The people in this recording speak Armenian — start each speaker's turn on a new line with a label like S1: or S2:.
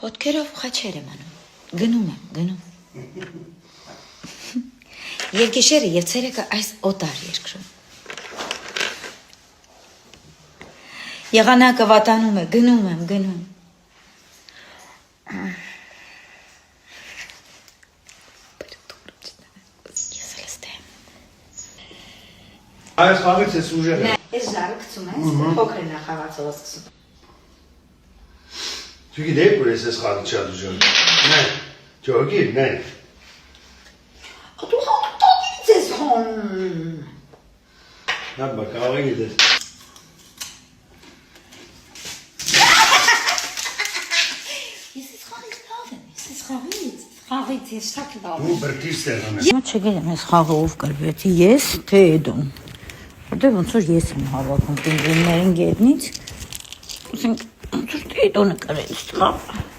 S1: Ոտքերով խաչեր եմ անում, գնում։ Երգեշերը և ցերեկը այս օտար երկրում։ Եղանակը վատանում է, գնում եմ։ Ես էլ ստեմ։
S2: Այս խաղից ես ուժեղ է։
S1: Ես ժարը կծում ես, փոքր նախաղացով սկսում։
S2: Çünkü ne burası ses kaldı çalışıyor. Ne? Çok iyi, ne?
S1: Ատու հատտից ես հոն։
S2: Hadi bak kahve gider.
S1: Ես խաղից լավ եմ, խաղից ես շատ լավ եմ։
S2: Bu Bertiste hemen.
S1: Հիմա չգիտեմ ես խաղը ով կրվեցի, ես թե Էդոն։ Որտեղ ոնց որ ես եմ հավաքում պինգվիններին գետնից։ Ոնց որ Էդոնը կրեց խաղը։